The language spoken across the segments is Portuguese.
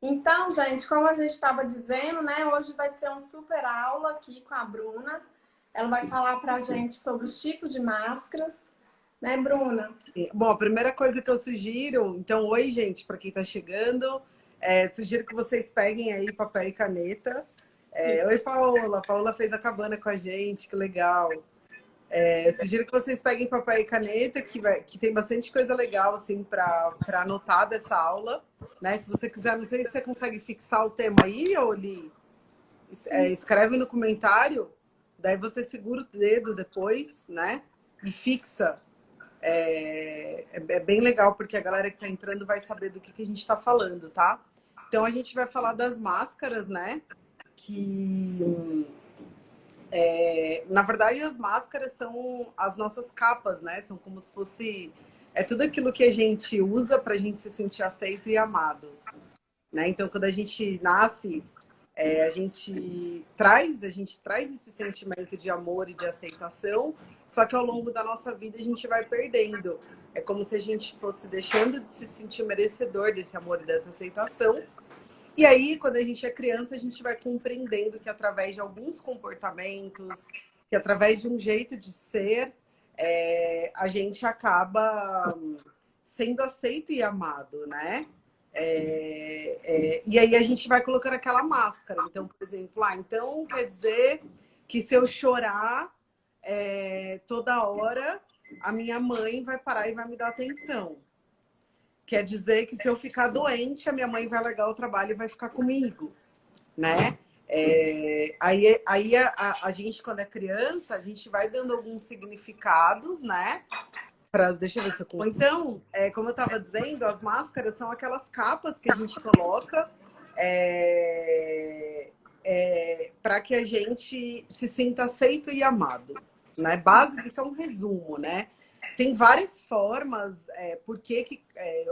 Então, gente, como a gente estava dizendo, né? Hoje vai ser uma super aula aqui com a Bruna. Ela vai falar para a gente sobre os tipos de máscaras, né, Bruna? Bom, a primeira coisa que eu sugiro, então, oi, gente, para quem está chegando, sugiro que vocês peguem aí papel e caneta. Oi, Paola. Paola fez a cabana com a gente, que legal. Sugiro que vocês peguem papel e caneta, que tem bastante coisa legal, assim, para anotar dessa aula. Né? Se você quiser, não sei se você consegue fixar o tema aí, ou escreve no comentário, daí você segura o dedo depois, né? E fixa. É bem legal, porque a galera que está entrando vai saber do que a gente está falando, tá? Então, a gente vai falar das máscaras, né? Na verdade, as máscaras são as nossas capas, né? São como se fosse... É tudo aquilo que a gente usa para a gente se sentir aceito e amado, né? Então, quando a gente nasce, a gente traz esse sentimento de amor e de aceitação, só que ao longo da nossa vida a gente vai perdendo. É como se a gente fosse deixando de se sentir merecedor desse amor e dessa aceitação. E aí, quando a gente é criança, a gente vai compreendendo que através de alguns comportamentos, que através de um jeito de ser, a gente acaba sendo aceito e amado, né? E aí a gente vai colocando aquela máscara. Então, por exemplo, então quer dizer que se eu chorar toda hora, a minha mãe vai parar e vai me dar atenção. Quer dizer que se eu ficar doente, a minha mãe vai largar o trabalho e vai ficar comigo, né? Aí a gente, quando é criança, a gente vai dando alguns significados, né? Deixa eu ver se eu... Então, como eu estava dizendo, as máscaras são aquelas capas que a gente coloca para que a gente se sinta aceito e amado, né? Básico, isso é um resumo, né? Tem várias formas,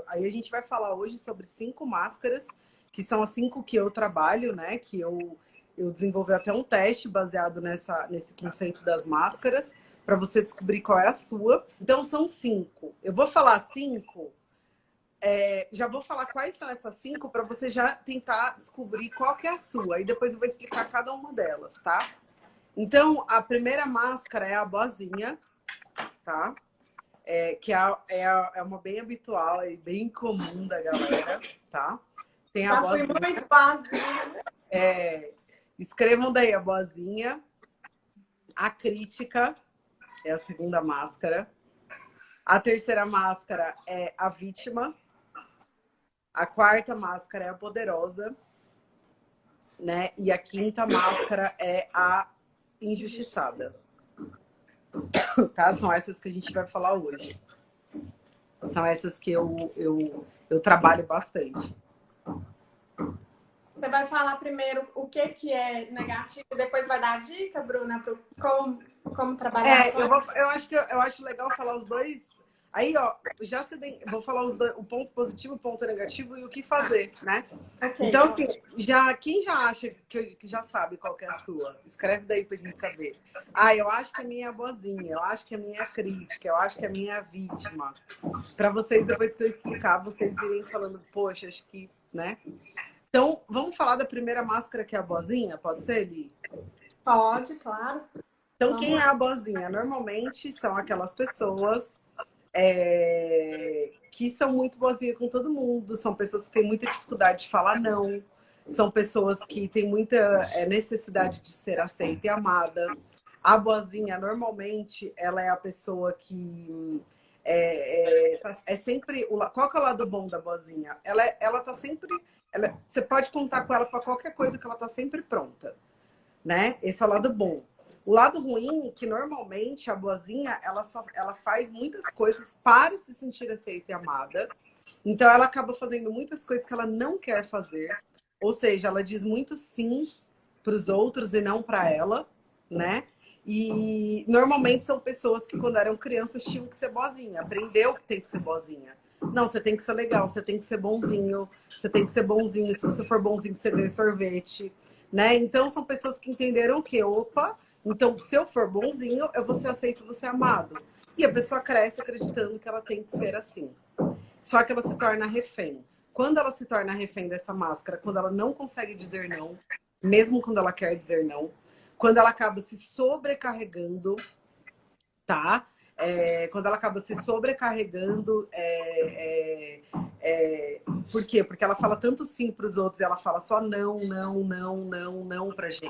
aí a gente vai falar hoje sobre 5 máscaras, que são as 5 que eu trabalho, né? Que eu desenvolvi até um teste baseado nesse conceito das máscaras, para você descobrir qual é a sua. Então, são 5. Eu vou falar 5, já vou falar quais são essas 5 para você já tentar descobrir qual que é a sua. E depois eu vou explicar cada uma delas, tá? Então, a primeira máscara é a boazinha, tá? Que é uma bem habitual e bem comum da galera, tá? Tem a boazinha. Fui muito boazinha. Escrevam daí a boazinha. A crítica é a segunda máscara. A terceira máscara é a vítima. A quarta máscara é a poderosa, né? E a quinta máscara é a injustiçada. Tá? São essas que a gente vai falar hoje. São essas que eu trabalho bastante. Você vai falar primeiro o que é negativo e depois vai dar a dica, Bruna, como trabalhar? Eu acho legal falar os dois. Aí, ó, vou falar o ponto positivo, o ponto negativo e o que fazer, né? Okay, então, assim, quem já acha que já sabe qual que é a sua? Escreve daí pra gente saber. Eu acho que a minha é a boazinha, eu acho que a minha é a crítica, eu acho que a minha é a vítima. Pra vocês, depois que eu explicar, vocês irem falando, poxa, acho que, né? Então, vamos falar da primeira máscara, que é a boazinha? Pode ser, Eli? Pode, claro. Então, quem é a boazinha? Normalmente são aquelas pessoas que são muito boazinhas com todo mundo, são pessoas que têm muita dificuldade de falar não, são pessoas que têm muita necessidade de ser aceita e amada. A boazinha, normalmente, ela é a pessoa que sempre... Qual que é o lado bom da boazinha? Ela tá sempre... você pode contar com ela para qualquer coisa, que ela tá sempre pronta, né? Esse é o lado bom. O lado ruim é que normalmente a boazinha ela faz muitas coisas para se sentir aceita e amada. Então ela acaba fazendo muitas coisas que ela não quer fazer. Ou seja, ela diz muito sim para os outros e não para ela, né? E normalmente são pessoas que quando eram crianças tinham que ser boazinha, aprendeu que tem que ser boazinha. Não, você tem que ser legal, você tem que ser bonzinho, você tem que ser bonzinho. Se você for bonzinho, você ganha sorvete, né? Então são pessoas que entenderam que, opa, então se eu for bonzinho, eu vou ser aceito, vou ser amado. E a pessoa cresce acreditando que ela tem que ser assim. Só que ela se torna refém. Quando ela se torna refém dessa máscara, quando ela não consegue dizer não, mesmo quando ela quer dizer não, quando ela acaba se sobrecarregando, tá? Quando ela acaba se sobrecarregando, por quê? Porque ela fala tanto sim para os outros e ela fala só não, não, não, não, não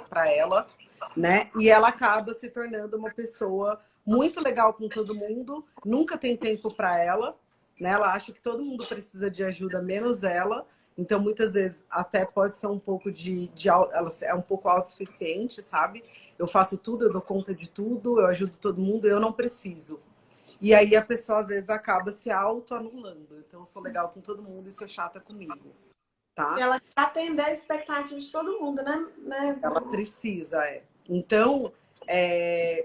para ela, né? E ela acaba se tornando uma pessoa muito legal com todo mundo, nunca tem tempo para ela, né? Ela acha que todo mundo precisa de ajuda, menos ela. Então, muitas vezes, até pode ser um pouco ela é um pouco autossuficiente, sabe? Eu faço tudo, eu dou conta de tudo, eu ajudo todo mundo, eu não preciso. E aí a pessoa, às vezes, acaba se autoanulando. Então, eu sou legal com todo mundo e sou chata comigo, E tá? ela quer atender a expectativa de todo mundo, né? Ela precisa, é. Então,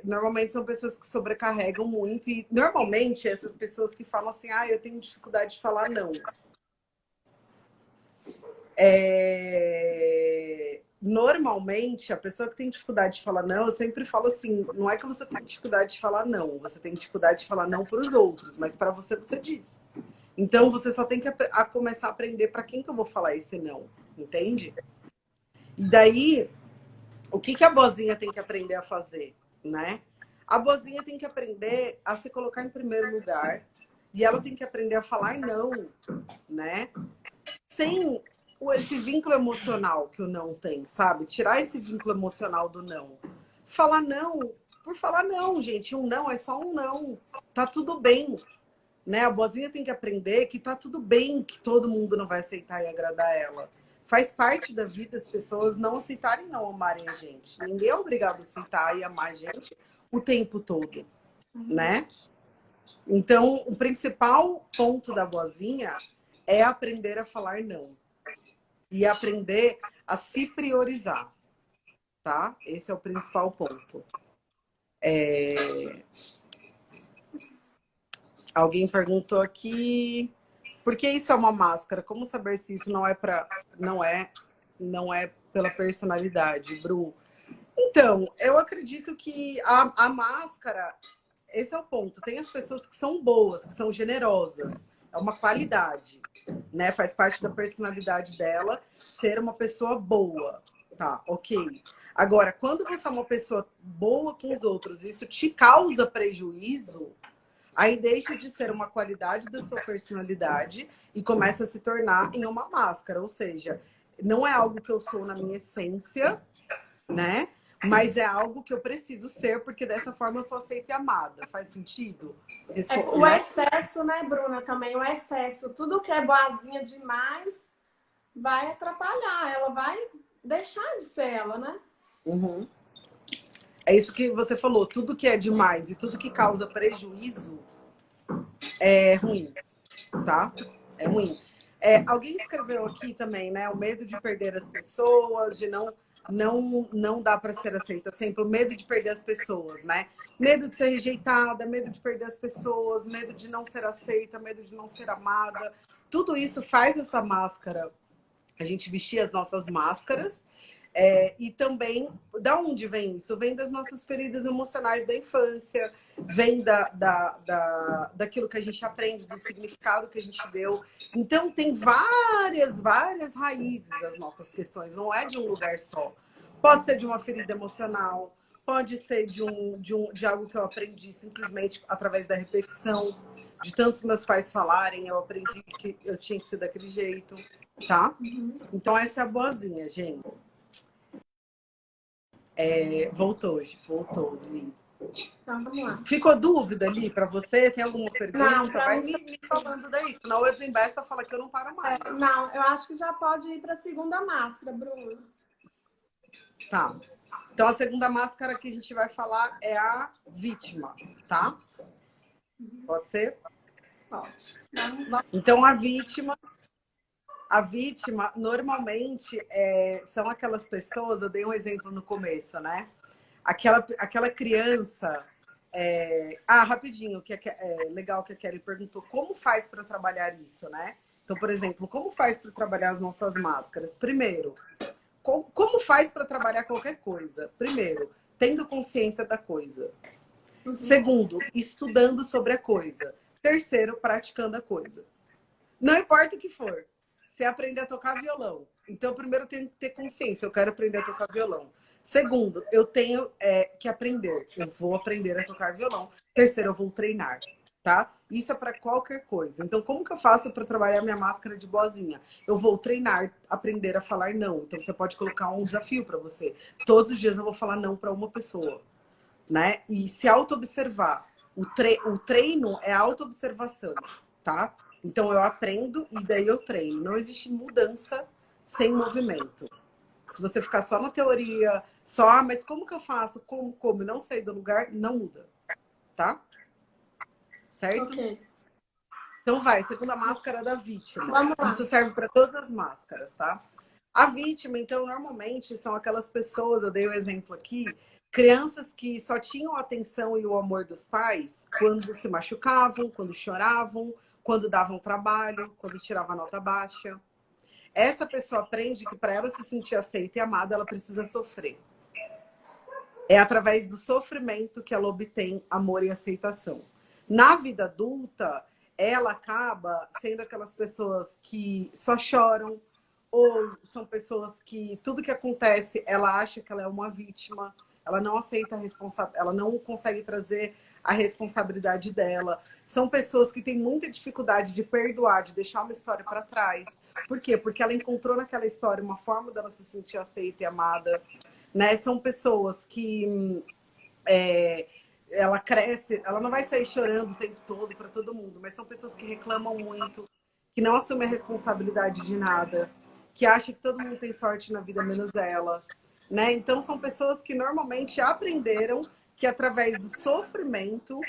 normalmente são pessoas que sobrecarregam muito. E, normalmente, essas pessoas que falam assim, ah, eu tenho dificuldade de falar não. Normalmente, a pessoa que tem dificuldade de falar não, eu sempre falo assim, não é que você tem dificuldade de falar não, você tem dificuldade de falar não para os outros, mas para você, você diz. Então, você só tem que começar a aprender para quem que eu vou falar esse não, entende? E daí, o que a boazinha tem que aprender a fazer, né? A boazinha tem que aprender a se colocar em primeiro lugar e ela tem que aprender a falar não, né? Sem esse vínculo emocional que o não tem, sabe? Tirar esse vínculo emocional do não. Falar não por falar não, gente. Um não é só um não. Tá tudo bem, né? A boazinha tem que aprender que tá tudo bem, que todo mundo não vai aceitar e agradar ela. Faz parte da vida as pessoas não aceitarem, não amarem a gente. Ninguém é obrigado a aceitar e amar a gente o tempo todo, né? Então, o principal ponto da boazinha é aprender a falar não. E aprender a se priorizar, tá? Esse é o principal ponto. Alguém perguntou aqui, por que isso é uma máscara? Como saber se isso não é pela personalidade, Bru? Então, eu acredito que a máscara, esse é o ponto. Tem as pessoas que são boas, que são generosas. É uma qualidade, né? Faz parte da personalidade dela ser uma pessoa boa. Tá, ok. Agora, quando você é uma pessoa boa com os outros, isso te causa prejuízo, aí deixa de ser uma qualidade da sua personalidade e começa a se tornar em uma máscara. Ou seja, não é algo que eu sou na minha essência, né? Mas é algo que eu preciso ser, porque dessa forma eu sou aceita e amada. Faz sentido? O excesso, né, Bruna, também o excesso. Tudo que é boazinha demais vai atrapalhar. Ela vai deixar de ser ela, né? Uhum. É isso que você falou. Tudo que é demais e tudo que causa prejuízo é ruim, tá? É ruim. Alguém escreveu aqui também, né? O medo de perder as pessoas, de não dá para ser aceita sempre, o medo de perder as pessoas, né? Medo de ser rejeitada, medo de perder as pessoas, medo de não ser aceita, medo de não ser amada. Tudo isso faz essa máscara, a gente vestir as nossas máscaras. E também, da onde vem isso? Vem das nossas feridas emocionais da infância, vem daquilo que a gente aprende, do significado que a gente deu. Então, tem várias raízes as nossas questões, não é de um lugar só. Pode ser de uma ferida emocional, pode ser de algo que eu aprendi simplesmente através da repetição, de tantos meus pais falarem, eu aprendi que eu tinha que ser daquele jeito, tá? Então, essa é a boazinha, gente. Voltou, Luiz. Então, vamos lá. Ficou dúvida ali para você? Tem alguma pergunta? Não, vai me falando daí, senão o Exembesta fala que eu não paro mais. Não, eu acho que já pode ir para a segunda máscara, Bruna. Tá. Então, a segunda máscara que a gente vai falar é a vítima, tá? Pode ser? Pode. Então, a vítima, normalmente, são aquelas pessoas, eu dei um exemplo no começo, né? Aquela criança... rapidinho, que é legal que a Kelly perguntou, como faz para trabalhar isso, né? Então, por exemplo, como faz para trabalhar as nossas máscaras? Primeiro, como faz para trabalhar qualquer coisa? Primeiro, tendo consciência da coisa. Segundo, estudando sobre a coisa. Terceiro, praticando a coisa. Não importa o que for. você aprender a tocar violão. Então, primeiro eu tenho que ter consciência, eu quero aprender a tocar violão. Segundo, eu tenho que aprender, eu vou aprender a tocar violão. Terceiro, eu vou treinar, tá? Isso é para qualquer coisa. Então, como que eu faço para trabalhar minha máscara de boazinha? Eu vou treinar, aprender a falar não. Então, você pode colocar um desafio para você. Todos os dias eu vou falar não para uma pessoa, né? E se auto-observar. O treino é auto-observação, tá? Então, eu aprendo e daí eu treino. Não existe mudança sem movimento. Se você ficar só na teoria, só, mas como que eu faço? Como? Não sair do lugar, não muda, tá? Certo? Ok. Então vai, segunda máscara da vítima. Vamos lá. Isso serve para todas as máscaras, tá? A vítima, então, normalmente são aquelas pessoas, eu dei o exemplo aqui, crianças que só tinham a atenção e o amor dos pais quando se machucavam, quando choravam, quando davam trabalho, quando tiravam nota baixa. Essa pessoa aprende que para ela se sentir aceita e amada, ela precisa sofrer. É através do sofrimento que ela obtém amor e aceitação. Na vida adulta, ela acaba sendo aquelas pessoas que só choram, ou são pessoas que tudo que acontece, ela acha que ela é uma vítima, ela não aceita a responsabilidade, ela não consegue trazer a responsabilidade dela. São pessoas que têm muita dificuldade de perdoar, de deixar uma história para trás. Por quê? Porque ela encontrou naquela história uma forma dela se sentir aceita e amada, né? São pessoas que ela cresce, ela não vai sair chorando o tempo todo para todo mundo, mas são pessoas que reclamam muito, que não assumem a responsabilidade de nada, que acham que todo mundo tem sorte na vida menos ela, né? Então são pessoas que normalmente aprenderam que através do sofrimento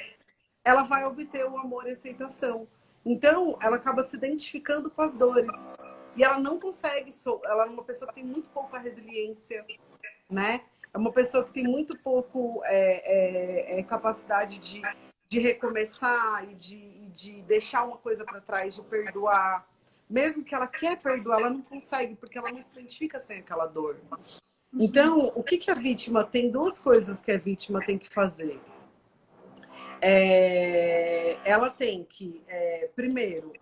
ela vai obter o amor e a aceitação. Então ela acaba se identificando com as dores e ela não consegue, ela é uma pessoa que tem muito pouca resiliência, né? É uma pessoa que tem muito pouco capacidade de recomeçar e de deixar uma coisa para trás, de perdoar. Mesmo que ela quer perdoar, ela não consegue, porque ela não se identifica sem aquela dor. Então, o que a vítima tem? Duas coisas que a vítima tem que fazer. Ela tem que, primeiro,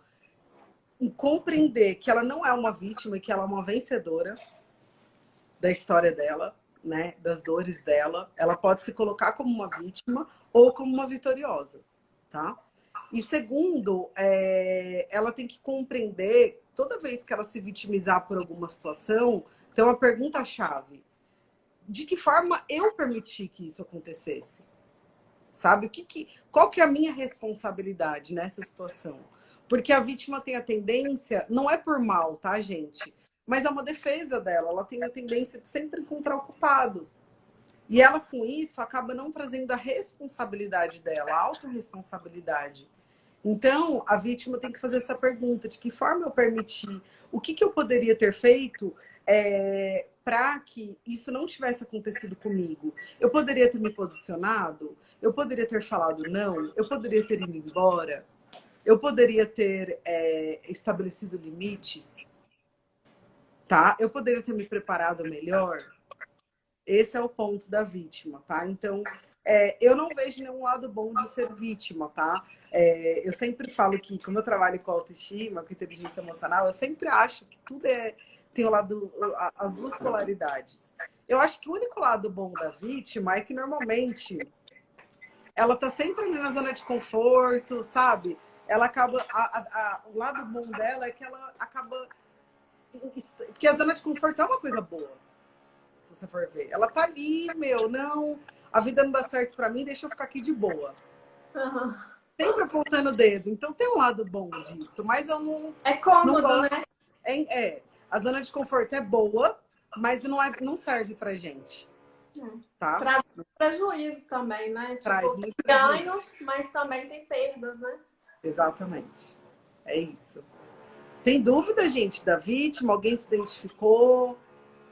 compreender que ela não é uma vítima e que ela é uma vencedora da história dela, né, das dores dela. Ela pode se colocar como uma vítima ou como uma vitoriosa, tá? E segundo, ela tem que compreender, toda vez que ela se vitimizar por alguma situação, tem uma pergunta-chave. De que forma eu permiti que isso acontecesse? Sabe? Qual que é a minha responsabilidade nessa situação? Porque a vítima tem a tendência, não é por mal, tá, gente? Mas é uma defesa dela. Ela tem a tendência de sempre encontrar o culpado. E ela, com isso, acaba não trazendo a responsabilidade dela, a autorresponsabilidade. Então, a vítima tem que fazer essa pergunta: de que forma eu permiti? O que eu poderia ter feito para que isso não tivesse acontecido comigo? Eu poderia ter me posicionado? Eu poderia ter falado não? Eu poderia ter ido embora? Eu poderia ter estabelecido limites? Tá? Eu poderia ter me preparado melhor? Esse é o ponto da vítima, tá? Então, eu não vejo nenhum lado bom de ser vítima, tá? Eu sempre falo que, como eu trabalho com autoestima, com inteligência emocional, eu sempre acho que tudo tem o lado, as duas polaridades. Eu acho que o único lado bom da vítima é que, normalmente, ela tá sempre ali na zona de conforto, sabe? Ela acaba... o lado bom dela é que ela acaba... Porque a zona de conforto é uma coisa boa, se você for ver. Ela tá ali, não, a vida não dá certo pra mim, deixa eu ficar aqui de boa. Uhum. Sempre apontando o dedo. Então tem um lado bom disso, mas eu não... É cômodo, não gosto, né? A zona de conforto é boa, mas não serve pra gente. Tá? Traz prejuízos também, né? Traz Tipo, muito tem prejuízo. ganhos, mas também tem perdas, né? Exatamente. É isso. Tem dúvida, gente, da vítima? Alguém se identificou?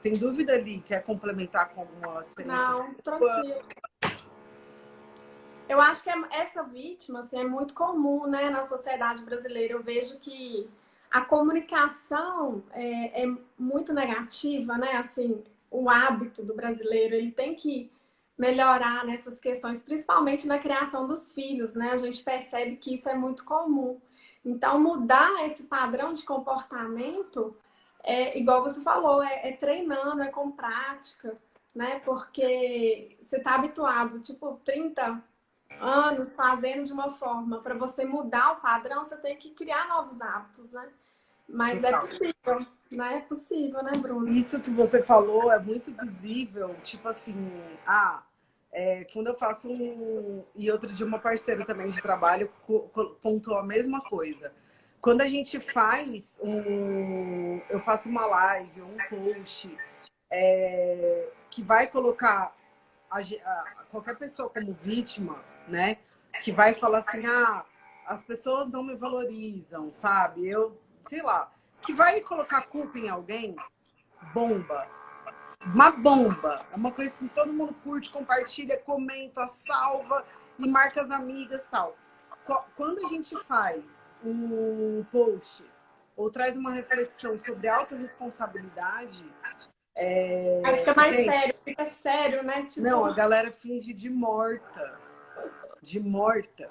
Tem dúvida ali? Quer complementar com alguma experiência? Não, tranquilo. Eu acho que essa vítima assim, é muito comum, né, na sociedade brasileira. Eu vejo que a comunicação é muito negativa, né? Assim, o hábito do brasileiro, ele tem que melhorar nessas questões, principalmente na criação dos filhos, né? A gente percebe que isso é muito comum. Então, mudar esse padrão de comportamento é, igual você falou, é treinando, é com prática, né? Porque você está habituado, tipo, 30 anos fazendo de uma forma. Para você mudar o padrão, você tem que criar novos hábitos, né? Mas é Total. possível, né? É possível, né, Bruno? Isso que você falou é muito visível, tipo assim, quando eu faço um. E outro dia, uma parceira também de trabalho pontuou a mesma coisa. Quando a gente faz um. Eu faço uma live, um post, que vai colocar qualquer pessoa como vítima, né? Que vai falar assim, as pessoas não me valorizam, sabe? Eu, sei lá, que vai colocar culpa em alguém, bomba. Uma bomba. É uma coisa assim, todo mundo curte, compartilha, comenta, salva e marca as amigas e tal. Quando a gente faz um post ou traz uma reflexão sobre autorresponsabilidade, Aí fica mais gente, sério, fica sério, né? não, Tipo, a galera finge de morta. De morta.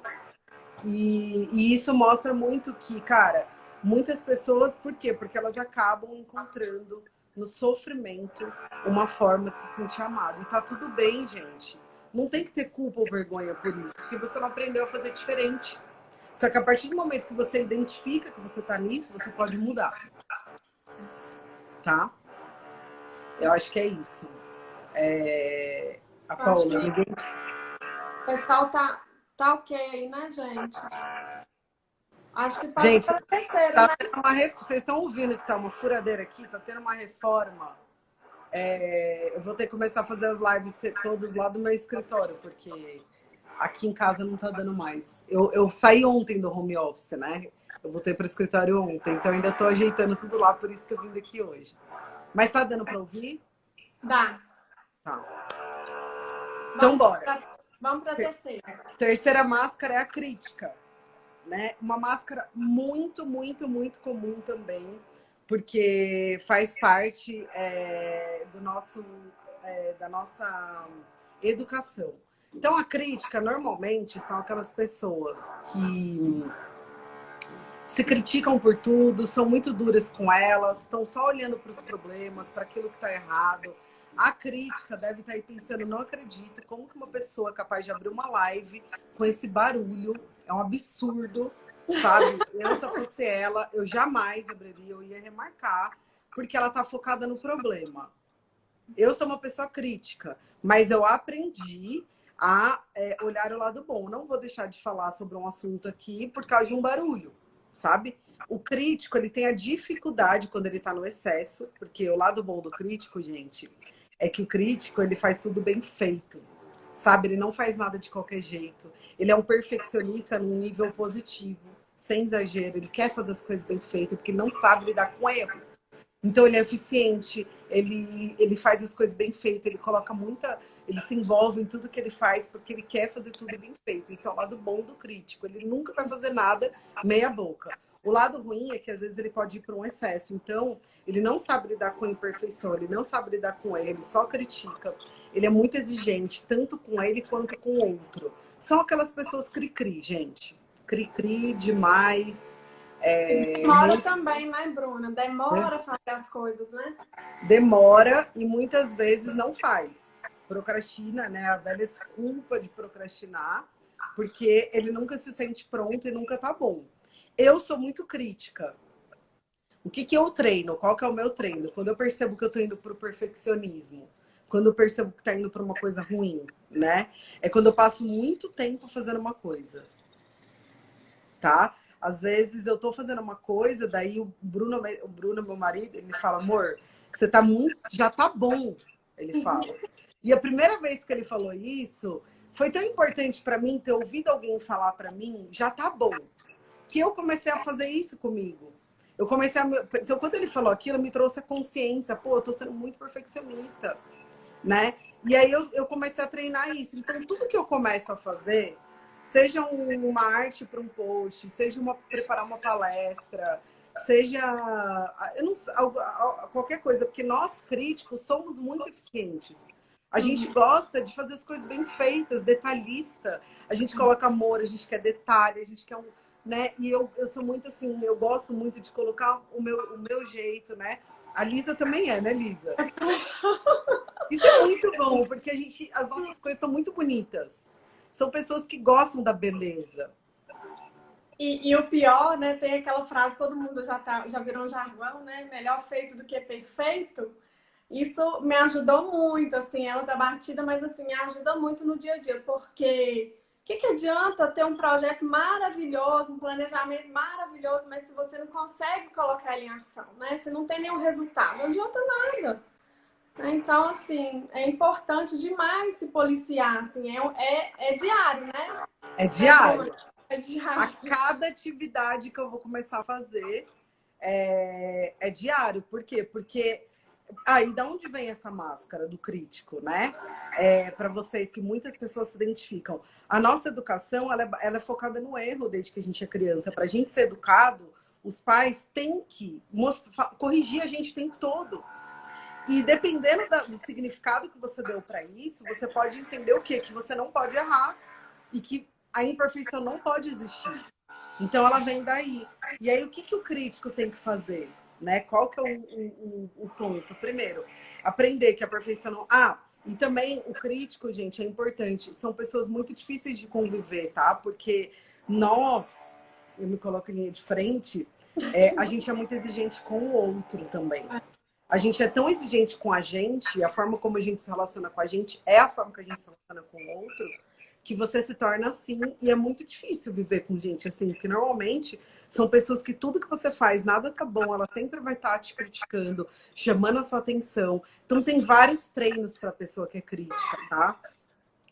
E isso mostra muito que, cara, muitas pessoas, por quê? Porque elas acabam encontrando no sofrimento uma forma de se sentir amado. E tá tudo bem, gente. Não tem que ter culpa ou vergonha por isso, porque você não aprendeu a fazer diferente. Só que a partir do momento que você identifica que você tá nisso, você pode mudar, tá? Eu acho que é isso. A eu acho que Paula, o ninguém. pessoal tá ok, né, gente? Acho que pode ir Gente, para a terceira, tá né? tendo vocês estão ouvindo que tá uma furadeira aqui, tá tendo uma reforma. Eu vou ter que começar a fazer as lives todos lá do meu escritório, porque aqui em casa não tá dando mais. Eu saí ontem do home office, né? Eu voltei para o escritório ontem, então ainda tô ajeitando tudo lá, por isso que eu vim daqui hoje. Mas tá dando para ouvir? Dá. Tá. Então bora. Vamos para a terceira. Terceira máscara é a crítica, né? Uma máscara muito, muito, muito comum também, porque faz parte do nosso, da nossa educação. Então, a crítica, normalmente, são aquelas pessoas que se criticam por tudo, são muito duras com elas, estão só olhando para os problemas, para aquilo que está errado. A crítica deve estar aí pensando, não acredito, como que uma pessoa é capaz de abrir uma live com esse barulho, é um absurdo, sabe? Eu, se eu fosse ela, eu jamais abriria, eu ia remarcar, porque ela está focada no problema. Eu sou uma pessoa crítica, mas eu aprendi a olhar o lado bom. Não vou deixar de falar sobre um assunto aqui por causa de um barulho, sabe? O crítico, ele tem a dificuldade quando ele tá no excesso, porque o lado bom do crítico, gente, é que o crítico, ele faz tudo bem feito, sabe? Ele não faz nada de qualquer jeito. Ele é um perfeccionista num nível positivo, sem exagero. Ele quer fazer as coisas bem feitas, porque ele não sabe lidar com erro. Então ele é eficiente, ele faz as coisas bem feitas, ele coloca muita. Ele se envolve em tudo que ele faz porque ele quer fazer tudo bem feito. Isso é o lado bom do crítico. Ele nunca vai fazer nada meia boca. O lado ruim é que às vezes ele pode ir para um excesso. Então, ele não sabe lidar com a imperfeição, ele não sabe lidar com ele só critica. Ele é muito exigente, tanto com ele quanto com o outro. São aquelas pessoas cri-cri, gente. Cri-cri demais. Demora também, né, Bruna? Demora a fazer as coisas, né? Demora e muitas vezes não faz. Procrastina, né? A velha desculpa de procrastinar, porque ele nunca se sente pronto e nunca tá bom. Eu sou muito crítica. O que que eu treino? Qual que é o meu treino? Quando eu percebo que eu tô indo pro perfeccionismo, quando eu percebo que tá indo pra uma coisa ruim, né? É quando eu passo muito tempo fazendo uma coisa, tá? Às vezes eu tô fazendo uma coisa, daí o Bruno, meu marido, ele fala, amor, que você tá muito, já tá bom, ele fala. E a primeira vez que ele falou isso, foi tão importante para mim ter ouvido alguém falar para mim, já tá bom, que eu comecei a fazer isso comigo. Eu comecei a, então quando ele falou aquilo, me trouxe a consciência, pô, eu tô sendo muito perfeccionista, né? E aí eu comecei a treinar isso. Então tudo que eu começo a fazer, seja uma arte para um post, seja preparar uma palestra, seja eu não, qualquer coisa, porque nós críticos somos muito eficientes. A gente gosta de fazer as coisas bem feitas, detalhista. A gente coloca amor, a gente quer detalhe, a gente quer né? E eu sou muito assim, eu gosto muito de colocar o meu jeito, né? A Lisa também é, né, Lisa? Isso é muito bom, porque as nossas coisas são muito bonitas. São pessoas que gostam da beleza. E o pior, né? Tem aquela frase, todo mundo já virou um jargão, né? Melhor feito do que perfeito. Isso me ajudou muito, assim, ela tá batida, mas assim, me ajuda muito no dia a dia, porque o que adianta ter um projeto maravilhoso, um planejamento maravilhoso, mas se você não consegue colocar ele em ação, né? Se não tem nenhum resultado, não adianta nada. Então, assim, é importante demais se policiar, assim, é diário, né? É Né, Bruno? diário. É A diário. cada atividade que eu vou começar a fazer é diário. Por quê? Porque aí da onde vem essa máscara do crítico, né? Para vocês que muitas pessoas se identificam. A nossa educação ela é focada no erro desde que a gente é criança. Para a gente ser educado, os pais têm que corrigir a gente o tempo todo. E dependendo do significado que você deu para isso, você pode entender o quê? Que você não pode errar e que a imperfeição não pode existir. Então ela vem daí. E aí o que o crítico tem que fazer? Né? Qual que é o ponto? Primeiro, aprender que a perfeição não... e também o crítico, gente, é importante. São pessoas muito difíceis de conviver, tá? Porque eu me coloco em linha de frente, a gente é muito exigente com o outro também. A gente é tão exigente com a gente, a forma como a gente se relaciona com a gente é a forma que a gente se relaciona com o outro, que você se torna assim, e é muito difícil viver com gente assim, porque normalmente são pessoas que tudo que você faz, nada tá bom, ela sempre vai estar te criticando, chamando a sua atenção. Então tem vários treinos para a pessoa que é crítica, tá?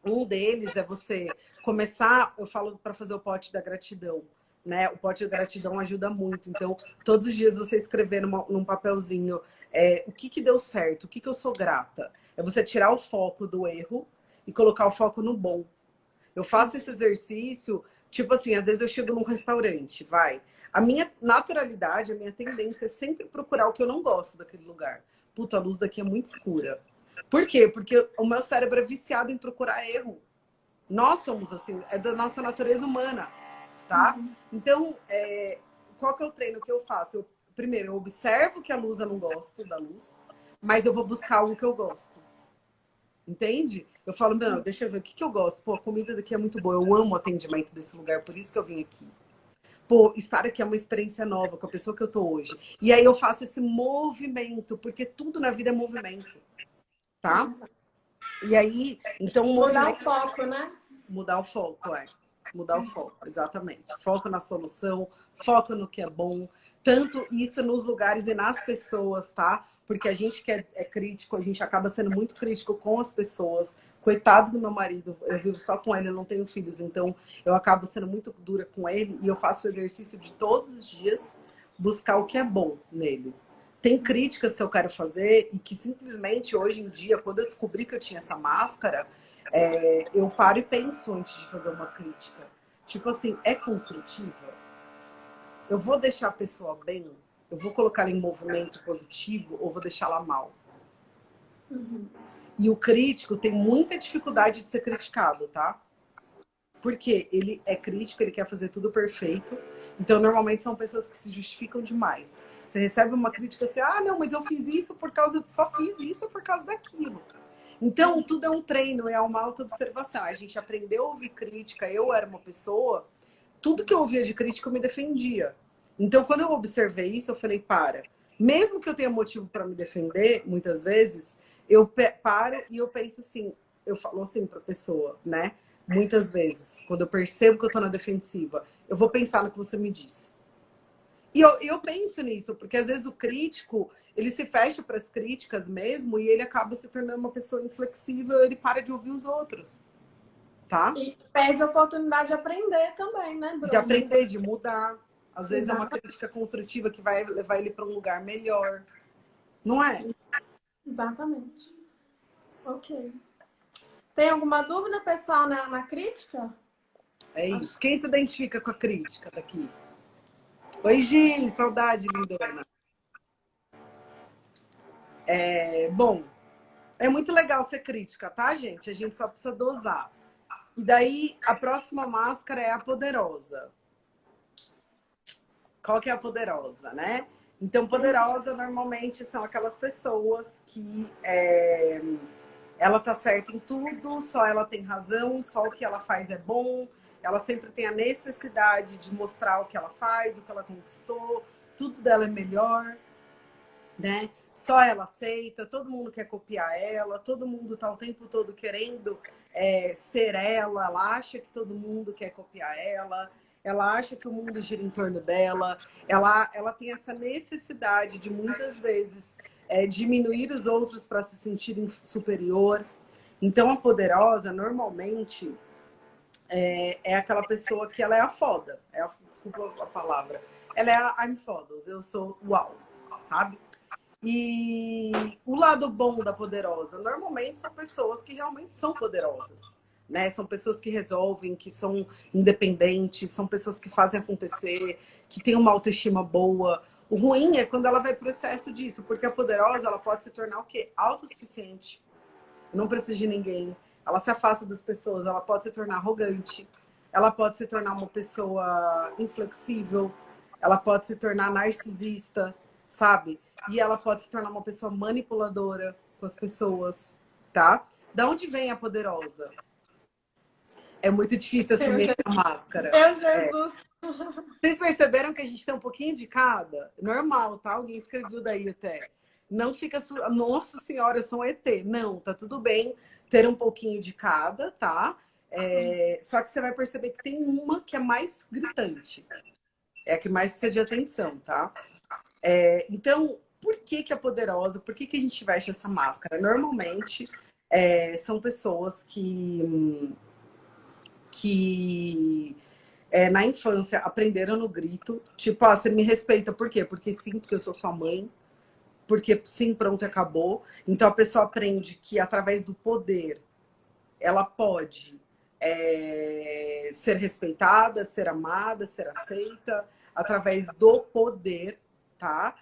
Um deles é você começar, eu falo para fazer o pote da gratidão, né? O pote da gratidão ajuda muito. Então, todos os dias você escrever num papelzinho o que deu certo, o que eu sou grata. É você tirar o foco do erro e colocar o foco no bom. Eu faço esse exercício, tipo assim, às vezes eu chego num restaurante, vai. A minha naturalidade, a minha tendência é sempre procurar o que eu não gosto daquele lugar. Puta, a luz daqui é muito escura. Por quê? Porque o meu cérebro é viciado em procurar erro. Nós somos assim, é da nossa natureza humana, tá? Então, qual que é o treino que eu faço? Primeiro, eu observo que a luz eu não gosto da luz, mas eu vou buscar algo que eu gosto. Entende? Eu falo, não, deixa eu ver, o que eu gosto? Pô, a comida daqui é muito boa, eu amo o atendimento desse lugar, por isso que eu vim aqui. Pô, estar aqui é uma experiência nova com a pessoa que eu tô hoje. E aí eu faço esse movimento, porque tudo na vida é movimento, tá? E aí, então o Mudar o movimento... foco, né? Mudar o foco, Mudar o foco, exatamente. Foco na solução, foco no que é bom. Tanto isso nos lugares e nas pessoas, tá? Porque a gente que é crítico, a gente acaba sendo muito crítico com as pessoas. Coitado do meu marido, eu vivo só com ele, eu não tenho filhos, então eu acabo sendo muito dura com ele e eu faço o exercício de todos os dias buscar o que é bom nele. Tem críticas que eu quero fazer e que simplesmente hoje em dia, quando eu descobri que eu tinha essa máscara, eu paro e penso antes de fazer uma crítica. Tipo assim, é construtiva? Eu vou deixar a pessoa bem? Eu vou colocar ela em movimento positivo ou vou deixá-la mal? E o crítico tem muita dificuldade de ser criticado, tá? Porque ele é crítico, ele quer fazer tudo perfeito. Então, normalmente são pessoas que se justificam demais. Você recebe uma crítica assim, não, mas eu fiz isso só fiz isso por causa daquilo. Então, tudo é um treino, é uma auto-observação. A gente aprendeu a ouvir crítica, eu era uma pessoa, tudo que eu ouvia de crítica eu me defendia. Então, quando eu observei isso, eu falei, mesmo que eu tenha motivo para me defender, muitas vezes, eu paro e eu penso assim, eu falo assim para a pessoa, né? Muitas vezes, quando eu percebo que eu estou na defensiva, eu vou pensar no que você me disse. E eu penso nisso, porque às vezes o crítico, ele se fecha para as críticas mesmo e ele acaba se tornando uma pessoa inflexível, ele para de ouvir os outros, tá? E perde a oportunidade de aprender também, né, De Bruno? aprender, de mudar. Às vezes é uma Exatamente. crítica construtiva que vai levar ele para um lugar melhor. Não é? Exatamente. Ok. Tem alguma dúvida, pessoal, na crítica? É isso. Quem se identifica com a crítica daqui? Oi, Gi, saudade, lindona. Bom, é muito legal ser crítica, tá, gente? A gente só precisa dosar. E daí, a próxima máscara é a poderosa. qual que é a poderosa, né? Então, poderosa normalmente são aquelas pessoas que ela tá certa em tudo, só ela tem razão, só o que ela faz é bom, ela sempre tem a necessidade de mostrar o que ela faz, o que ela conquistou, tudo dela é melhor, né? Só ela aceita, todo mundo quer copiar ela, todo mundo tá o tempo todo querendo ser ela acha que todo mundo quer copiar ela acha que o mundo gira em torno dela, ela tem essa necessidade de muitas vezes diminuir os outros para se sentirem superior. Então a poderosa normalmente é aquela pessoa que ela é a foda, desculpa a palavra, ela é a I'm fodas, eu sou uau, sabe? E o lado bom da poderosa, normalmente são pessoas que realmente são poderosas, né? São pessoas que resolvem, que são independentes, são pessoas que fazem acontecer, que têm uma autoestima boa. O ruim é quando ela vai pro excesso disso, porque a poderosa, ela pode se tornar o quê? Autossuficiente. Não precisa de ninguém. Ela se afasta das pessoas, ela pode se tornar arrogante, ela pode se tornar uma pessoa inflexível, ela pode se tornar narcisista, sabe? E ela pode se tornar uma pessoa manipuladora com as pessoas, tá? Da onde vem a poderosa? É muito difícil assumir a máscara. Meu Jesus! Vocês perceberam que a gente tem um pouquinho de cada? Normal, tá? Alguém escreveu daí até. Não fica... Nossa senhora, eu sou um ET. Não, tá tudo bem ter um pouquinho de cada, tá? Só que você vai perceber que tem uma que é mais gritante. É a que mais precisa de atenção, tá? Então, por que é poderosa? Por que a gente veste essa máscara? Normalmente, são pessoas que na infância aprenderam no grito. Tipo, você me respeita, por quê? Porque sim, porque eu sou sua mãe. Porque sim, pronto, acabou. Então, a pessoa aprende que através do poder, ela pode ser respeitada, ser amada, ser aceita, através do poder, tá?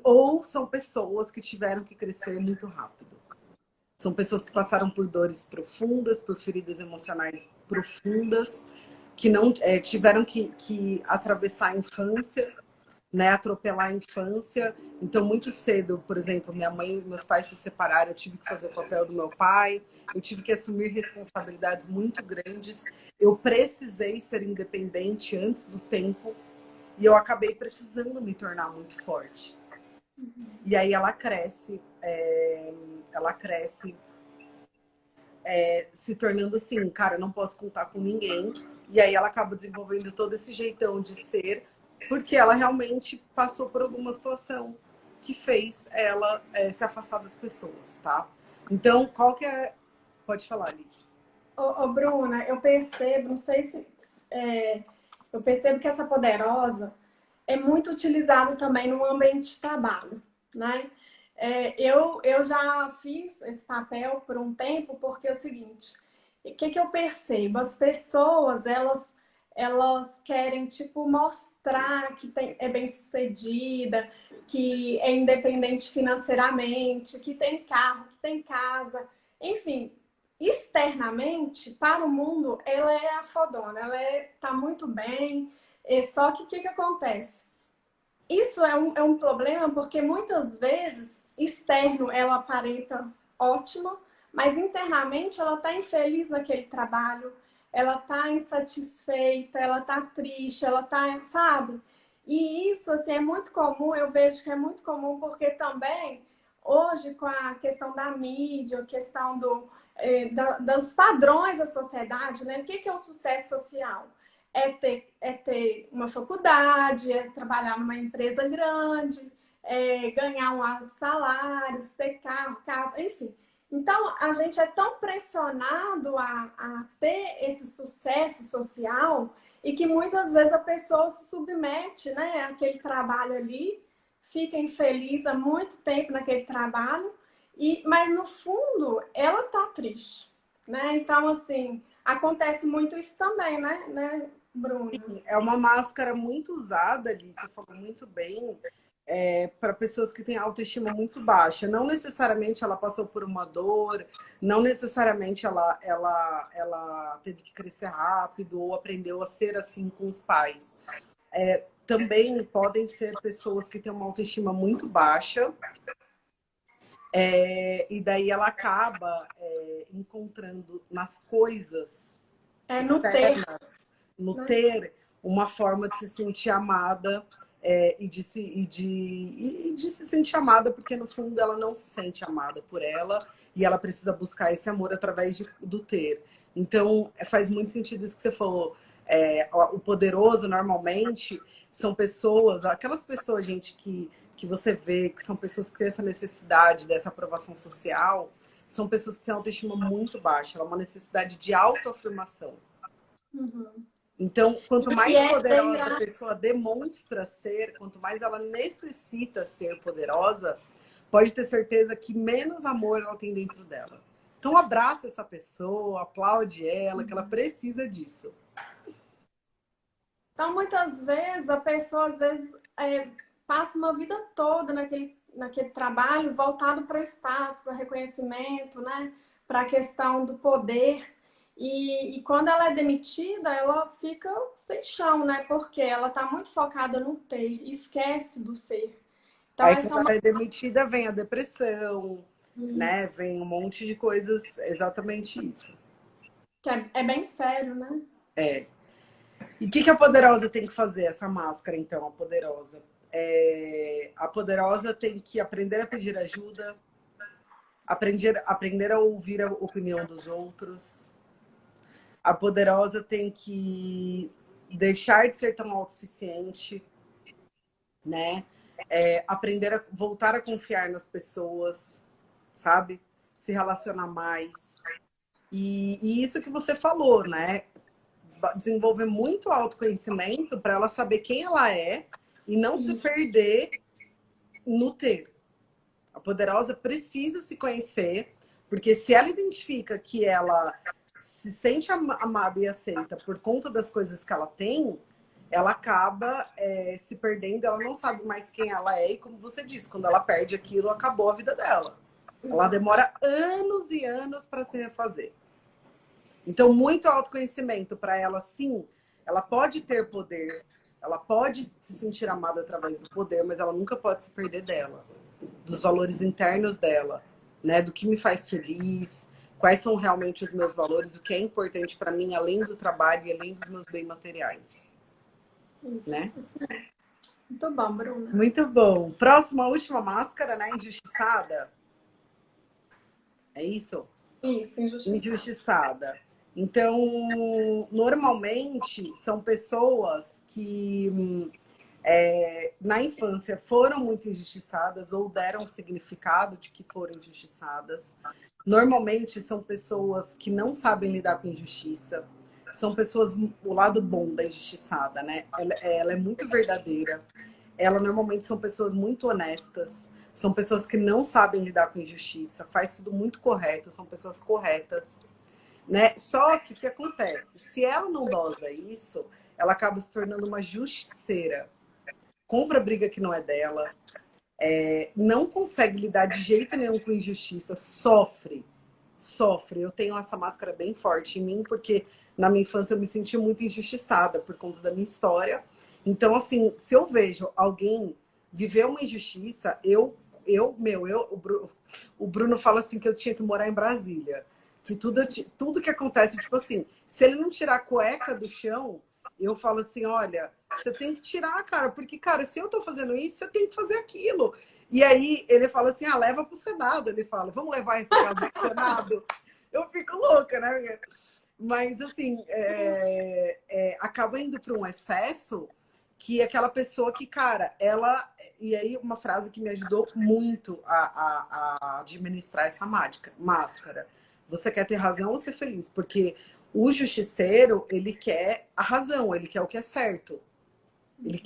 Ou são pessoas que tiveram que crescer muito rápido. São pessoas que passaram por dores profundas, por feridas emocionais profundas, que não tiveram que atravessar a infância, né, atropelar a infância. Então, muito cedo, por exemplo, minha mãe e meus pais se separaram, eu tive que fazer o papel do meu pai, eu tive que assumir responsabilidades muito grandes. Eu precisei ser independente antes do tempo e eu acabei precisando me tornar muito forte. E aí ela cresce se tornando assim, cara, não posso contar com ninguém. E aí ela acaba desenvolvendo todo esse jeitão de ser, porque ela realmente passou por alguma situação que fez ela se afastar das pessoas, tá? Então, qual que é... Pode falar, Lick. Ô, Bruna, eu percebo, não sei se... eu percebo que essa poderosa é muito utilizada também no ambiente de trabalho, né? Eu já fiz esse papel por um tempo, porque é o seguinte, o que eu percebo? As pessoas, elas querem, tipo, mostrar que é bem-sucedida, que é independente financeiramente, que tem carro, que tem casa, enfim, externamente, para o mundo, ela é a fodona, ela tá muito bem, só que o que acontece? Isso é um problema porque muitas vezes externo ela aparenta ótima, mas internamente ela está infeliz naquele trabalho, ela está insatisfeita, ela está triste, ela está, sabe? E isso assim é muito comum, eu vejo que é muito comum porque também hoje com a questão da mídia, a questão dos padrões da sociedade, né? O que é o sucesso social? É ter uma faculdade, é trabalhar numa empresa grande, ganhar um alto salário, ter carro, casa, enfim. Então, a gente é tão pressionado a ter esse sucesso social e que muitas vezes a pessoa se submete, né, àquele trabalho ali, fica infeliz há muito tempo naquele trabalho, mas no fundo ela tá triste, né? Então, assim, acontece muito isso também, né, Bruna? É uma máscara muito usada ali, você falou muito bem, para pessoas que têm autoestima muito baixa. Não necessariamente ela passou por uma dor, não necessariamente ela teve que crescer rápido ou aprendeu a ser assim com os pais. também podem ser pessoas que têm uma autoestima muito baixa, e daí ela acaba encontrando nas coisas No ter, externas, no né? ter, uma forma de se sentir amada, e de se sentir amada, porque no fundo ela não se sente amada por ela e ela precisa buscar esse amor através do ter. Então faz muito sentido isso que você falou. O poderoso normalmente são pessoas, aquelas pessoas, gente, que você vê que são pessoas que têm essa necessidade dessa aprovação social, são pessoas que têm autoestima muito baixa, ela é uma necessidade de autoafirmação. Uhum. Então, quanto E mais é poderosa a engraçado. pessoa demonstra ser, quanto mais ela necessita ser poderosa, pode ter certeza que menos amor ela tem dentro dela. Então, abraça essa pessoa, aplaude ela, que ela precisa disso. Então, muitas vezes, a pessoa, às vezes, passa uma vida toda naquele trabalho voltado para o status, para o reconhecimento, né? Para a questão do poder. E quando ela é demitida, ela fica sem chão, né? Porque ela está muito focada no ter, esquece do ser. Então, Aí, essa é quando uma ela é demitida, vem a depressão, né? coisa Vem um monte de coisas, exatamente isso. que é bem sério, né? E o que a poderosa tem que fazer, essa máscara, então, a poderosa? A poderosa tem que aprender a pedir ajuda, aprender a ouvir a opinião dos outros. A poderosa tem que deixar de ser tão autossuficiente, né? Aprender a voltar a confiar nas pessoas, sabe? Se relacionar mais. E isso que você falou, né? Desenvolver muito autoconhecimento para ela saber quem ela é e não se perder no ter. A poderosa precisa se conhecer, porque se ela identifica que ela se sente amada e aceita por conta das coisas que ela tem, ela acaba se perdendo, ela não sabe mais quem ela é, e como você disse, quando ela perde aquilo, acabou a vida dela. Ela demora anos e anos para se refazer. Então, muito autoconhecimento para ela, sim, ela pode ter poder, ela pode se sentir amada através do poder, mas ela nunca pode se perder dela, dos valores internos dela, né? Do que me faz feliz, quais são realmente os meus valores, o que é importante para mim, além do trabalho e além dos meus bens materiais, né? Isso mesmo. Muito bom, Bruna. Muito bom. Próxima, última máscara, né? Injustiçada. É isso? Isso, injustiçado. Injustiçada. Então, normalmente são pessoas que na infância foram muito injustiçadas ou deram o significado de que foram injustiçadas. Normalmente são pessoas que não sabem lidar com injustiça. São pessoas, o lado bom da injustiçada, né? Ela é muito verdadeira. Ela normalmente são pessoas muito honestas. São pessoas que não sabem lidar com injustiça. Faz tudo muito correto. São pessoas corretas, né? Só que o que acontece? Se ela não dosa isso, ela acaba se tornando uma justiceira. Compra briga que não é dela, não consegue lidar de jeito nenhum com injustiça, sofre. Eu tenho essa máscara bem forte em mim, porque na minha infância eu me senti muito injustiçada por conta da minha história. Então, assim, se eu vejo alguém viver uma injustiça, o Bruno fala assim que eu tinha que morar em Brasília. Que tudo que acontece, tipo assim, se ele não tirar a cueca do chão, eu falo assim, olha, você tem que tirar, cara, porque, cara, se eu tô fazendo isso, você tem que fazer aquilo. E aí ele fala assim, leva pro Senado. Ele fala, vamos levar esse caso pro Senado? Eu fico louca, né? Mas, assim, acaba indo para um excesso que aquela pessoa que, cara, ela... E aí uma frase que me ajudou muito a administrar essa máscara. Você quer ter razão ou ser feliz? Porque o justiceiro, ele quer a razão, ele quer o que é certo. Ele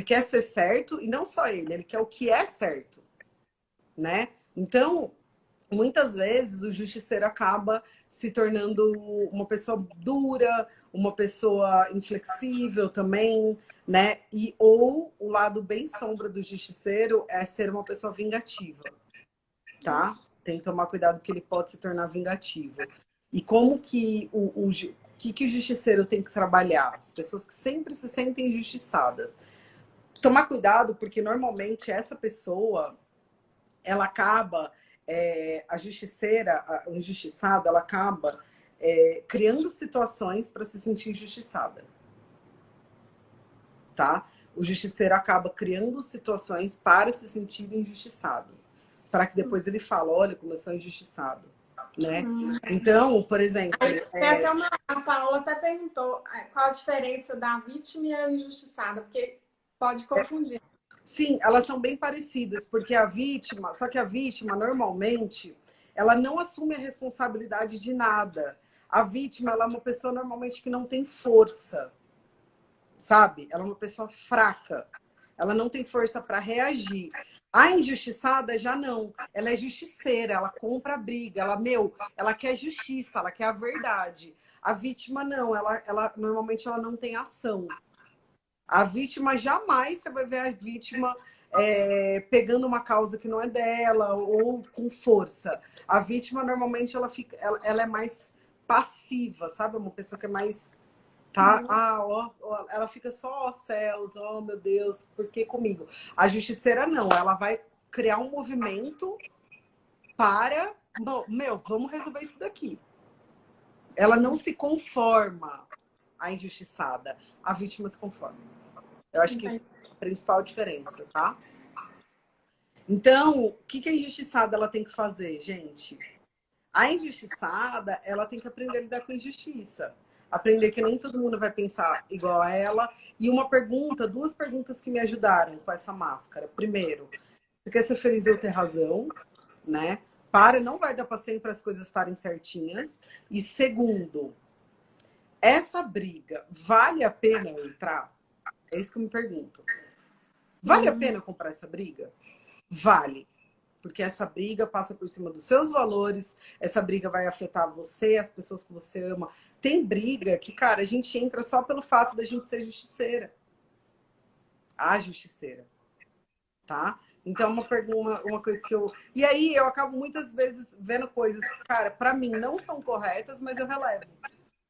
quer ser certo, e não só ele quer o que é certo, né? Então, muitas vezes o justiceiro acaba se tornando uma pessoa dura, uma pessoa inflexível também, né? Ou o lado bem sombra do justiceiro é ser uma pessoa vingativa, tá? Tem que tomar cuidado porque ele pode se tornar vingativo. E como que que o justiceiro tem que trabalhar? As pessoas que sempre se sentem injustiçadas. Tomar cuidado, porque normalmente essa pessoa, ela acaba, a justiceira, a injustiçada, ela acaba criando situações para se sentir injustiçada, tá? O justiceiro acaba criando situações para se sentir injustiçado, para que depois ele fale, olha como eu sou injustiçado, né? Então, por exemplo... Aí, até a Paola até perguntou qual a diferença da vítima e a injustiçada, porque pode confundir. Sim, elas são bem parecidas, porque a vítima, só que a vítima, normalmente, ela não assume a responsabilidade de nada. A vítima, ela é uma pessoa normalmente que não tem força, sabe? Ela é uma pessoa fraca. Ela não tem força para reagir. A injustiçada já não. Ela é justiceira, ela compra a briga, ela quer justiça, ela quer a verdade. A vítima não, normalmente ela não tem ação. A vítima, jamais você vai ver a vítima pegando uma causa que não é dela ou com força. A vítima, normalmente, ela é mais passiva, sabe? Uma pessoa que é mais... Tá? Ela fica só, ó céus, ó meu Deus, por que comigo? A justiceira não, ela vai criar um movimento para... vamos resolver isso daqui. Ela não se conforma, a injustiçada. A vítima se conforma. Eu acho que é a principal diferença, tá? Então, o que a injustiçada ela tem que fazer, gente? A injustiçada, ela tem que aprender a lidar com a injustiça. Aprender que nem todo mundo vai pensar igual a ela. E duas perguntas que me ajudaram com essa máscara. Primeiro, você quer ser feliz ou ter razão, né? Não vai dar para sempre as coisas estarem certinhas. E segundo, essa briga, vale a pena eu entrar? É isso que eu me pergunto. Vale a pena comprar essa briga? Vale. Porque essa briga passa por cima dos seus valores, essa briga vai afetar você, as pessoas que você ama. Tem briga que, cara, a gente entra só pelo fato da gente ser justiceira. A justiceira. Tá? Então, uma coisa que eu... E aí, eu acabo muitas vezes vendo coisas que, cara, pra mim não são corretas, mas eu relevo.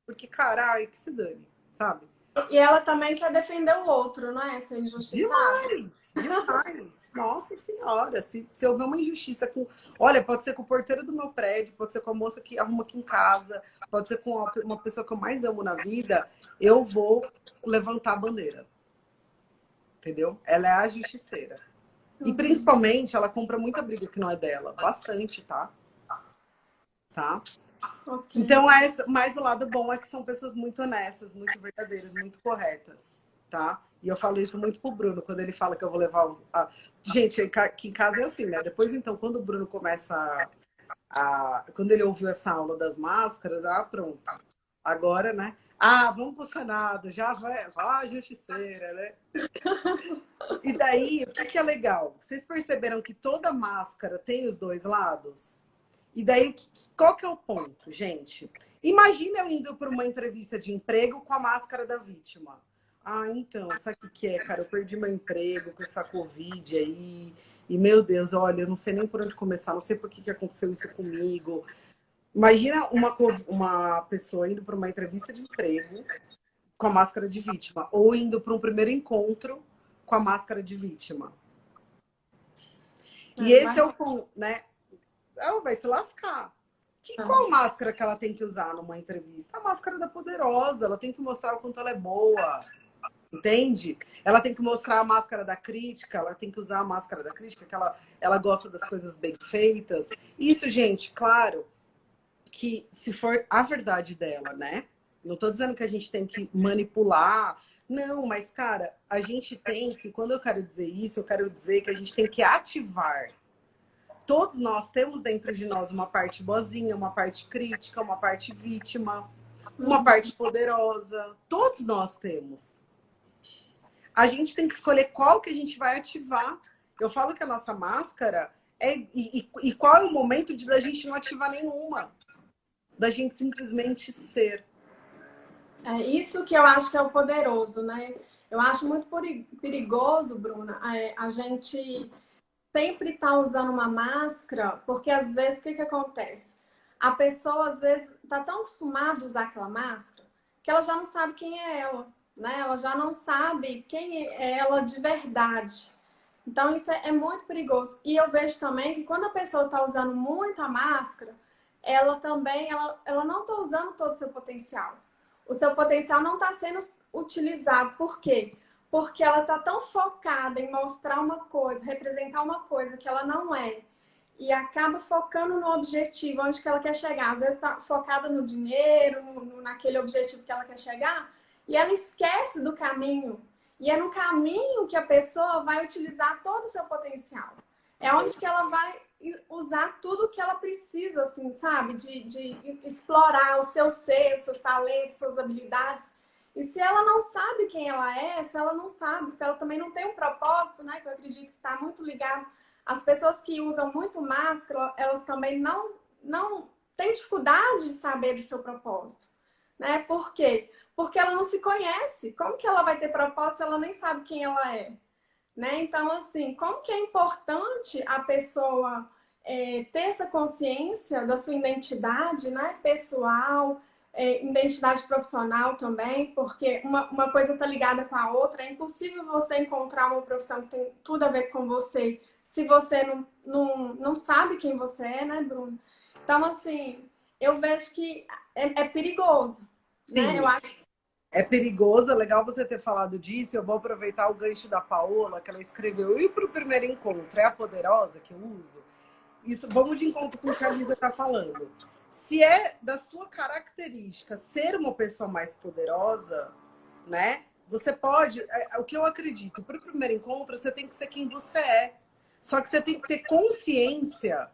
Porque, cara, ai, que se dane, sabe? E ela também quer defender o outro, não é? Ser injustiçada. Demais, demais. Nossa Senhora, se eu ver uma injustiça com... Olha, pode ser com o porteiro do meu prédio, pode ser com a moça que arruma aqui em casa, pode ser com uma pessoa que eu mais amo na vida, eu vou levantar a bandeira. Entendeu? Ela é a justiceira. E principalmente, ela compra muita briga que não é dela. Bastante, tá? Tá? Okay. Então, mas o lado bom é que são pessoas muito honestas, muito verdadeiras, muito corretas, tá? E eu falo isso muito pro Bruno, quando ele fala que eu vou levar... Gente, aqui em casa é assim, né? Depois, então, quando o Bruno começa quando ele ouviu essa aula das máscaras, pronto. Agora, né? Vamos pro Senado, já vai justiceira, né? E daí, o que é legal? Vocês perceberam que toda máscara tem os dois lados? E daí, qual que é o ponto, gente? Imagina eu indo para uma entrevista de emprego com a máscara da vítima. Então, sabe o que é, cara? Eu perdi meu emprego com essa Covid aí. E, meu Deus, olha, eu não sei nem por onde começar, não sei por que aconteceu isso comigo. Imagina uma pessoa indo para uma entrevista de emprego com a máscara de vítima. Ou indo para um primeiro encontro com a máscara de vítima. E esse é o ponto, né? Ela vai se lascar. Qual máscara que ela tem que usar numa entrevista? A máscara da poderosa. Ela tem que mostrar o quanto ela é boa. Entende? Ela tem que mostrar a máscara da crítica. Ela tem que usar a máscara da crítica, que ela gosta das coisas bem feitas. Isso, gente, claro, que se for a verdade dela, né? Não tô dizendo que a gente tem que manipular. Não, mas, cara, a gente tem que... Quando eu quero dizer isso, eu quero dizer que a gente tem que ativar. Todos nós temos dentro de nós uma parte boazinha, uma parte crítica, uma parte vítima, uma parte poderosa. Todos nós temos. A gente tem que escolher qual que a gente vai ativar. Eu falo que a nossa máscara e qual é o momento da gente não ativar nenhuma. Da gente simplesmente ser. É isso que eu acho que é o poderoso, né? Eu acho muito perigoso, Bruna, a gente sempre tá usando uma máscara, porque às vezes o que acontece? A pessoa às vezes tá tão acostumada a usar aquela máscara que ela já não sabe quem é ela, né? Ela já não sabe quem é ela de verdade. Então, isso é muito perigoso. E eu vejo também que quando a pessoa está usando muita máscara, ela também, ela não está usando todo o seu potencial. O seu potencial não está sendo utilizado. Por quê? Porque ela está tão focada em mostrar uma coisa, representar uma coisa que ela não é, e acaba focando no objetivo, onde que ela quer chegar. Às vezes está focada no dinheiro, naquele objetivo que ela quer chegar, e ela esquece do caminho. E é no caminho que a pessoa vai utilizar todo o seu potencial. É onde que ela vai usar tudo o que ela precisa, assim, sabe? De explorar o seu ser, os seus talentos, suas habilidades. E se ela não sabe quem ela é, se ela não sabe, se ela também não tem um propósito, né? Que eu acredito que está muito ligado. As pessoas que usam muito máscara, elas também não têm dificuldade de saber do seu propósito. Né? Por quê? Porque ela não se conhece. Como que ela vai ter propósito se ela nem sabe quem ela é? Né? Então, assim, como que é importante a pessoa ter essa consciência da sua identidade, né? Pessoal, identidade profissional também, porque uma coisa está ligada com a outra. É impossível você encontrar uma profissão que tem tudo a ver com você se você não sabe quem você é, né, Bruno? Então, assim, eu vejo que é perigoso, né? Sim, Eu acho. é perigoso, é legal você ter falado disso. Eu vou aproveitar o gancho da Paola, que ela escreveu. E para o primeiro encontro, é a poderosa que eu uso? Isso, vamos de encontro com o que a Lisa está falando. Se é da sua característica ser uma pessoa mais poderosa, né? Você pode. O que eu acredito, para o primeiro encontro, você tem que ser quem você é. Só que você tem que ter consciência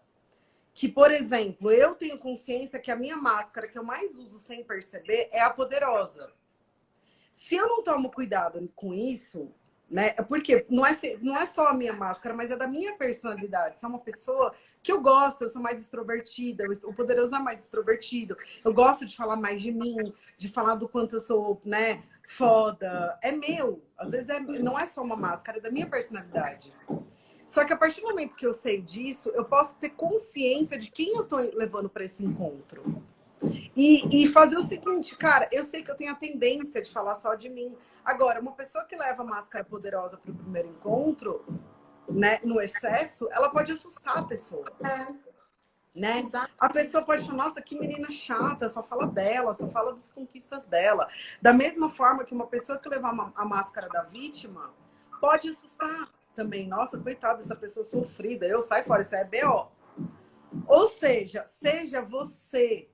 que, por exemplo, eu tenho consciência que a minha máscara que eu mais uso sem perceber é a poderosa. Se eu não tomo cuidado com isso, né? Porque não é só a minha máscara, mas é da minha personalidade. Sou uma pessoa que eu gosto, eu sou mais extrovertida, o poderoso é mais extrovertido. Eu gosto de falar mais de mim, de falar do quanto eu sou, né, foda. É meu. Às vezes não é só uma máscara, é da minha personalidade. Só que a partir do momento que eu sei disso, eu posso ter consciência de quem eu tô levando para esse encontro. E fazer o seguinte, cara, eu sei que eu tenho a tendência de falar só de mim. Agora, uma pessoa que leva máscara poderosa para o primeiro encontro, né, no excesso, ela pode assustar a pessoa, né? Exato. A pessoa pode falar, nossa, que menina chata, só fala dela, só fala das conquistas dela. Da mesma forma que uma pessoa que levar a máscara da vítima pode assustar também. Nossa, coitada dessa pessoa sofrida, eu saio fora, isso é BO. Ou seja você.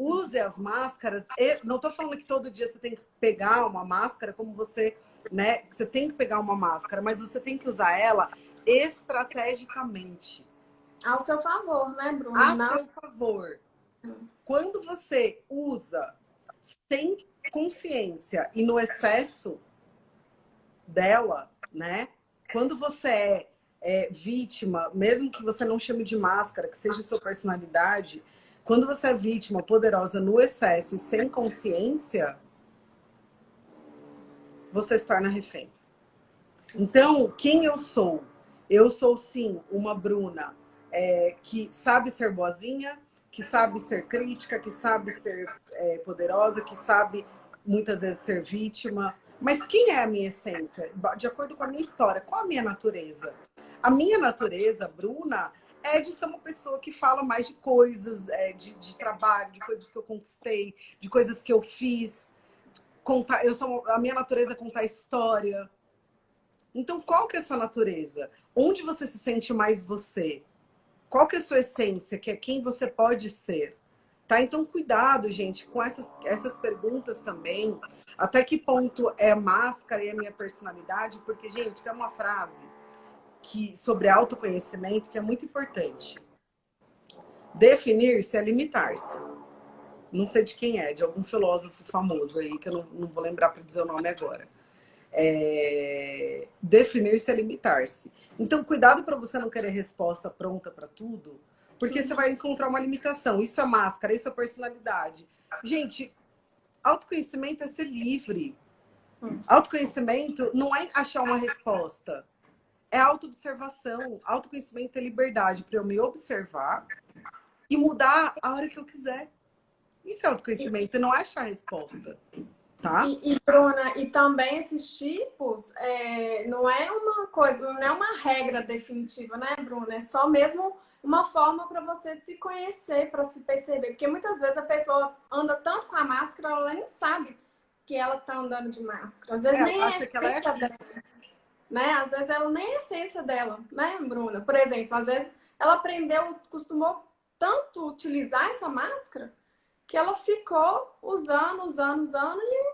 Use as máscaras. Não estou falando que todo dia você tem que pegar uma máscara como você, né? Você tem que pegar uma máscara, mas você tem que usar ela estrategicamente. Ao seu favor, né, Bruno? A Não. seu favor. Quando você usa sem consciência e no excesso dela, né? Quando você é vítima, mesmo que você não chame de máscara, que seja sua personalidade, quando você é vítima poderosa no excesso e sem consciência, você se torna refém. Então, quem eu sou? Eu sou, sim, uma Bruna que sabe ser boazinha, que sabe ser crítica, que sabe ser poderosa, que sabe, muitas vezes, ser vítima. Mas quem é a minha essência? De acordo com a minha história, qual a minha natureza? A minha natureza, Bruna, é de ser uma pessoa que fala mais de coisas, de trabalho, de coisas que eu conquistei, de coisas que eu fiz. A minha natureza é contar história. Então, qual que é a sua natureza? Onde você se sente mais você? Qual que é a sua essência, que é quem você pode ser? Tá? Então, cuidado, gente, com essas perguntas também. Até que ponto é a máscara e a minha personalidade? Porque, gente, tem uma frase sobre autoconhecimento que é muito importante. Definir-se é limitar-se. Não sei de quem é, de algum filósofo famoso aí, que eu não vou lembrar para dizer o nome agora. Definir-se é limitar-se. Então, cuidado para você não querer resposta pronta para tudo, porque você vai encontrar uma limitação. Isso é máscara, isso é personalidade. Gente, autoconhecimento é ser livre. Autoconhecimento não é achar uma resposta. É autoobservação. Autoconhecimento é liberdade para eu me observar e mudar a hora que eu quiser. Isso é autoconhecimento, não é achar a resposta. tá? Bruna, e também esses tipos não é uma coisa, não é uma regra definitiva, né, Bruna? É só mesmo uma forma para você se conhecer, para se perceber. Porque muitas vezes a pessoa anda tanto com a máscara, ela nem sabe que ela está andando de máscara. Às vezes Ela nem é a acha que ela é essência aquilo. dela, né? Às vezes ela nem é a essência dela, né, Bruna? Por exemplo, às vezes ela aprendeu, costumou tanto utilizar essa máscara que ela ficou usando e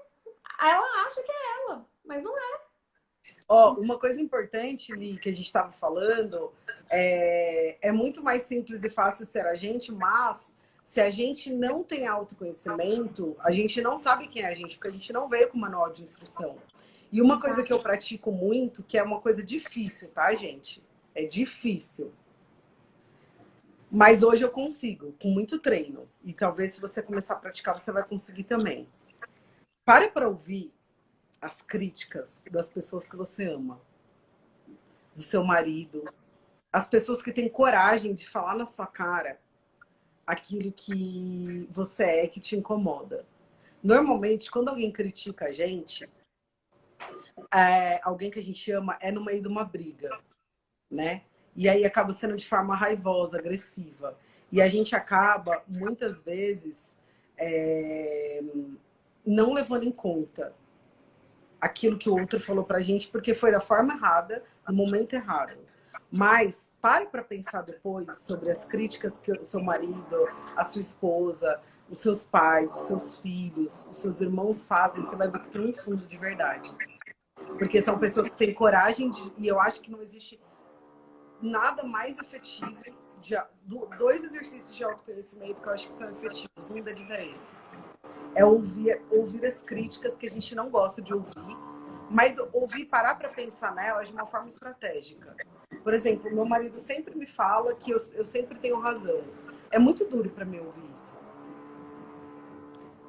ela acha que é ela, mas não é. Ó, uma coisa importante, Li, que a gente estava falando, é muito mais simples e fácil ser a gente, mas se a gente não tem autoconhecimento, a gente não sabe quem é a gente, porque a gente não veio com manual de instrução. E uma coisa que eu pratico muito, que é uma coisa difícil, tá, gente? É difícil. Mas hoje eu consigo, com muito treino. E talvez se você começar a praticar, você vai conseguir também. Pare para ouvir as críticas das pessoas que você ama, do seu marido, as pessoas que têm coragem de falar na sua cara aquilo que você é, que te incomoda. Normalmente, quando alguém critica a gente, alguém que a gente ama é no meio de uma briga, né? E aí acaba sendo de forma raivosa, agressiva. E a gente acaba, muitas vezes, não levando em conta aquilo que o outro falou pra gente, porque foi da forma errada, no momento errado. Mas pare para pensar depois sobre as críticas que o seu marido, a sua esposa, os seus pais, os seus filhos, os seus irmãos fazem, você vai ver que tem um fundo de verdade. Porque são pessoas que têm coragem e eu acho que não existe nada mais efetivo dois exercícios de autoconhecimento que eu acho que são efetivos. Um deles é esse. É ouvir as críticas que a gente não gosta de ouvir, mas ouvir, parar para pensar nelas de uma forma estratégica. Por exemplo, meu marido sempre me fala que eu sempre tenho razão. É muito duro para mim ouvir isso.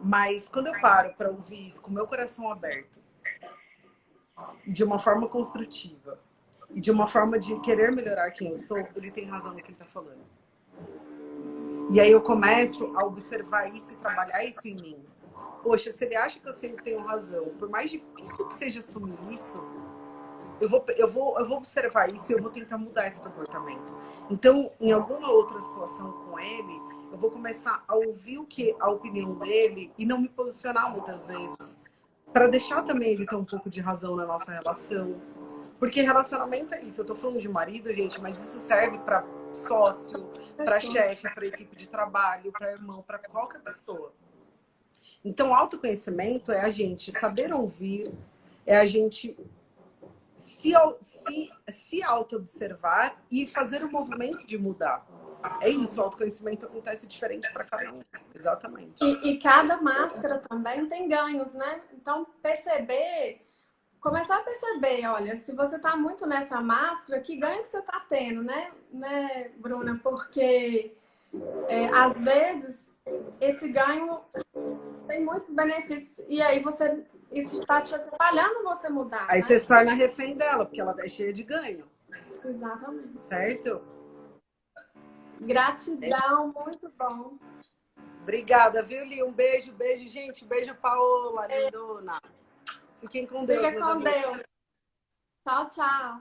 Mas quando eu paro para ouvir isso com o meu coração aberto, de uma forma construtiva, e de uma forma de querer melhorar quem eu sou, ele tem razão no que ele está falando. E aí eu começo a observar isso e trabalhar isso em mim. Poxa, se ele acha que eu sempre tenho razão, por mais difícil que seja assumir isso, eu vou observar isso e eu vou tentar mudar esse comportamento. Então, em alguma outra situação com ele, eu vou começar a ouvir a opinião dele e não me posicionar muitas vezes, para deixar também ele ter um pouco de razão na nossa relação. Porque relacionamento é isso. Eu tô falando de marido, gente, mas isso serve para sócio, para chefe, para equipe de trabalho, para irmão, para qualquer pessoa. Então, autoconhecimento é a gente saber ouvir, é a gente se auto-observar e fazer o movimento de mudar. É isso, o autoconhecimento acontece diferente para cada um. Exatamente. E cada máscara também tem ganhos, né? Então, começar a perceber, olha, se você tá muito nessa máscara, que ganho que você tá tendo, né, Bruna? Porque às vezes esse ganho tem muitos benefícios e aí isso está te atrapalhando você mudar, Aí né? você se torna refém dela, porque ela é cheia de ganho. Exatamente. Certo? Gratidão, muito bom. Obrigada, viu, Li? Um beijo, beijo, gente. Beijo, Paola, lindona. Fiquem com Deus, Fica meus com amigos. Deus. Tchau, tchau.